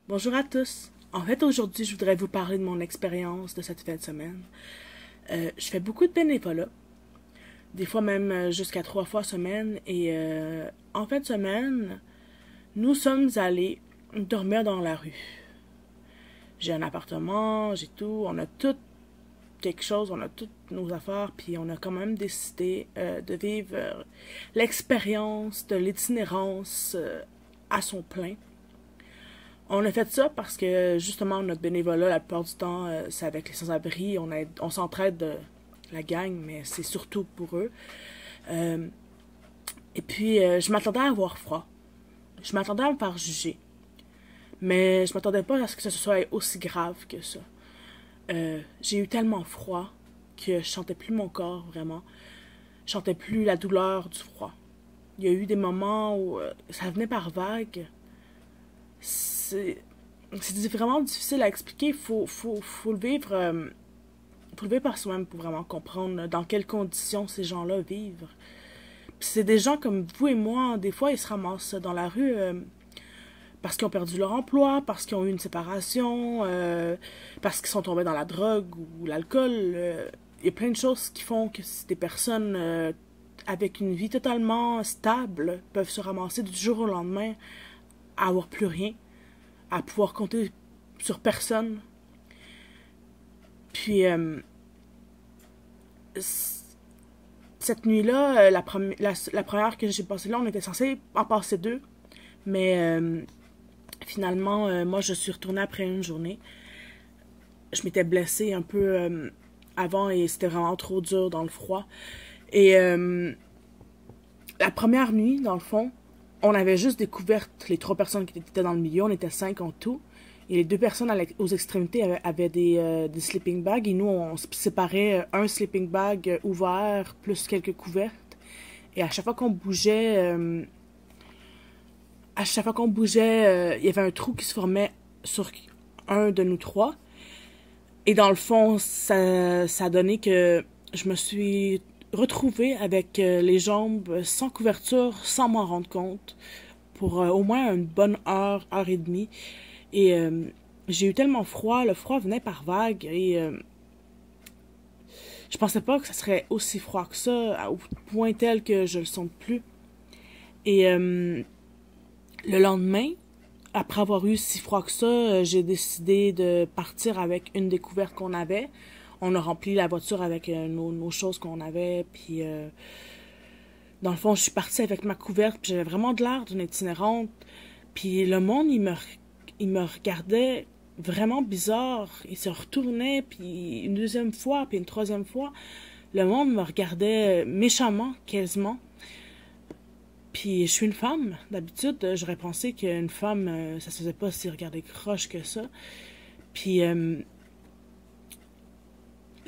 Bonjour à tous. En fait, aujourd'hui, je voudrais vous parler de mon expérience de cette fin de semaine. Je fais beaucoup de bénévolat, des fois même jusqu'à 3 fois semaine. Et en fin de semaine, nous sommes allés dormir dans la rue. J'ai un appartement, j'ai tout, on a tout quelque chose, on a toutes nos affaires, puis on a quand même décidé de vivre l'expérience de l'itinérance à son plein. On a fait ça parce que justement notre bénévolat la plupart du temps c'est avec les sans-abri, on s'entraide de la gang, mais c'est surtout pour eux. Euh, et puis je m'attendais à avoir froid, je m'attendais à me faire juger, mais je m'attendais pas à ce que ce soit aussi grave que ça. J'ai eu tellement froid que je sentais plus mon corps vraiment, je sentais plus la douleur du froid. Il y a eu des moments où ça venait par vagues. C'est vraiment difficile à expliquer. Faut le vivre. Faut le vivre par soi-même pour vraiment comprendre dans quelles conditions ces gens-là vivent. Puis c'est des gens comme vous et moi, des fois, ils se ramassent dans la rue parce qu'ils ont perdu leur emploi, parce qu'ils ont eu une séparation, parce qu'ils sont tombés dans la drogue ou l'alcool. Il y a plein de choses qui font que des personnes avec une vie totalement stable peuvent se ramasser du jour au lendemain à avoir plus rien, à pouvoir compter sur personne. Puis, cette nuit-là, la première que j'ai passée là, on était censé en passer deux. Mais finalement, moi, je suis retournée après une journée. Je m'étais blessée un peu avant et c'était vraiment trop dur dans le froid. Et la première nuit, dans le fond, on avait juste découvert les 3 personnes qui étaient dans le milieu. On était 5 en tout. Et les 2 personnes aux extrémités avaient des sleeping bags. Et nous, on se séparait un sleeping bag ouvert plus quelques couvertes. Et à chaque fois qu'on bougeait, il y avait un trou qui se formait sur un de nous trois. Et dans le fond, ça a donné que je me suis retrouvée avec les jambes sans couverture, sans m'en rendre compte, pour au moins une bonne heure, heure et demie. Et j'ai eu tellement froid, le froid venait par vagues et je pensais pas que ça serait aussi froid que ça, au point tel que je le sente plus. Et le lendemain, après avoir eu si froid que ça, j'ai décidé de partir avec une des couvertes qu'on avait. On a rempli la voiture avec nos choses qu'on avait, puis dans le fond, je suis partie avec ma couverte, puis j'avais vraiment de l'air d'une itinérante. Puis le monde, il me regardait vraiment bizarre. Il se retournait, puis une deuxième fois, puis une troisième fois. Le monde me regardait méchamment, quasiment. Puis je suis une femme. D'habitude, j'aurais pensé qu'une femme, ça se faisait pas si regarder croche que ça. Puis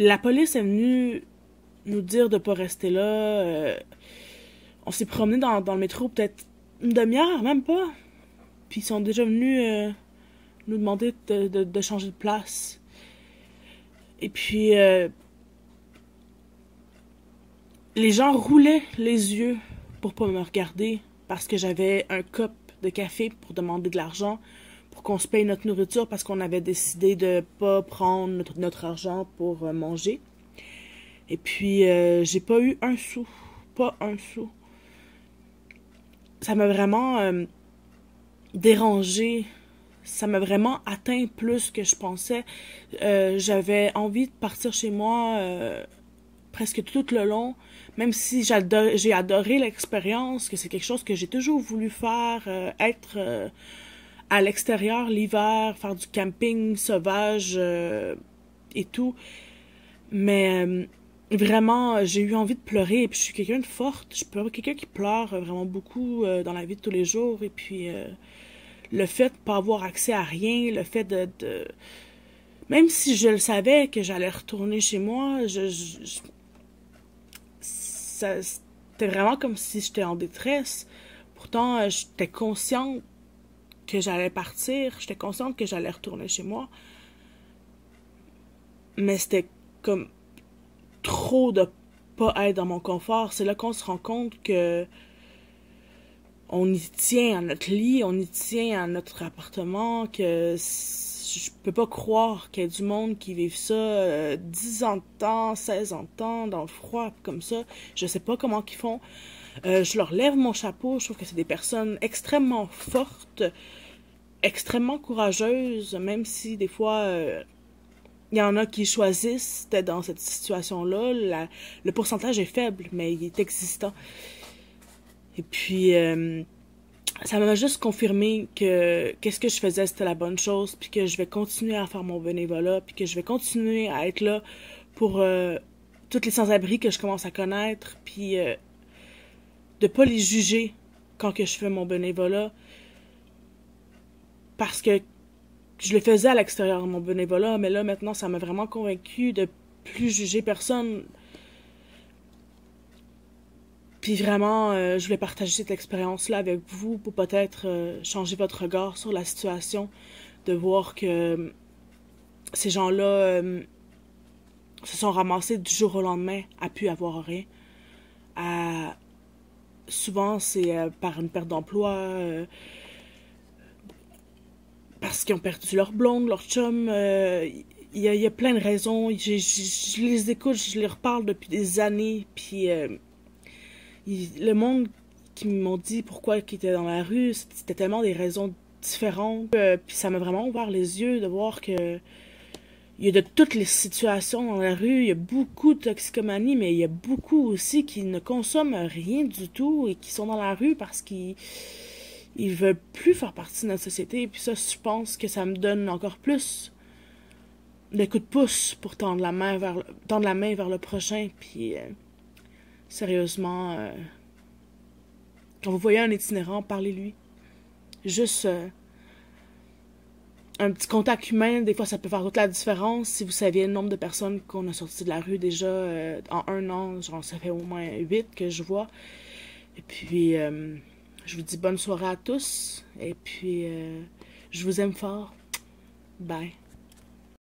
la police est venue nous dire de pas rester là. On s'est promené dans le métro peut-être une demi-heure, même pas. Puis ils sont déjà venus nous demander de changer de place. Et puis, les gens roulaient les yeux pour pas me regarder parce que j'avais un cup de café pour demander de l'argent pour qu'on se paye notre nourriture parce qu'on avait décidé de pas prendre notre argent pour manger. Et puis, j'ai pas eu un sou. Pas un sou. Ça m'a vraiment dérangé. Ça m'a vraiment atteint plus que je pensais. J'avais envie de partir chez moi presque tout le long, même si j'ai adoré l'expérience, que c'est quelque chose que j'ai toujours voulu faire, être à l'extérieur l'hiver, faire du camping sauvage et tout. Mais vraiment, j'ai eu envie de pleurer, et puis je suis quelqu'un de forte. Je suis pas quelqu'un qui pleure vraiment beaucoup dans la vie de tous les jours, et puis le fait de pas avoir accès à rien, le fait de... Même si je le savais que j'allais retourner chez moi, c'était vraiment comme si j'étais en détresse. Pourtant, j'étais consciente que j'allais partir, j'étais consciente que j'allais retourner chez moi. Mais c'était comme trop de pas être dans mon confort. C'est là qu'on se rend compte que on y tient à notre lit, on y tient à notre appartement, que je peux pas croire qu'il y ait du monde qui vive ça 10 ans de temps, 16 ans de temps, dans le froid, comme ça. Je sais pas comment qu'ils font. Je leur lève mon chapeau, je trouve que c'est des personnes extrêmement fortes, extrêmement courageuses, même si des fois, il y en a qui choisissent d'être dans cette situation-là. Le pourcentage est faible, mais il est existant. Et puis, ça m'a juste confirmé que qu'est-ce que je faisais, c'était la bonne chose, puis que je vais continuer à faire mon bénévolat, puis que je vais continuer à être là pour toutes les sans-abri que je commence à connaître, puis de pas les juger quand que je fais mon bénévolat, parce que je le faisais à l'extérieur de mon bénévolat, mais là, maintenant, ça m'a vraiment convaincu de plus juger personne. Puis vraiment, je voulais partager cette expérience-là avec vous pour peut-être changer votre regard sur la situation, de voir que ces gens-là se sont ramassés du jour au lendemain à plus avoir rien. Souvent, c'est par une perte d'emploi, parce qu'ils ont perdu leur blonde, leur chum. Il y a plein de raisons. Je les écoute, je les reparle depuis des années. Puis le monde qui m'ont dit pourquoi ils étaient dans la rue, c'était tellement des raisons différentes. Puis ça m'a vraiment ouvert les yeux de voir que il y a de toutes les situations dans la rue. Il y a beaucoup de toxicomanie, mais il y a beaucoup aussi qui ne consomment rien du tout et qui sont dans la rue parce qu'ils veulent plus faire partie de notre société. Et puis ça, je pense que ça me donne encore plus de coups de pouce pour tendre la main vers le prochain. Puis sérieusement, quand vous voyez un itinérant, parlez-lui. Juste un petit contact humain, des fois, ça peut faire toute la différence. Si vous saviez le nombre de personnes qu'on a sorti de la rue déjà en un an, genre ça fait au moins 8 que je vois. Et puis, je vous dis bonne soirée à tous. Et puis, je vous aime fort. Bye.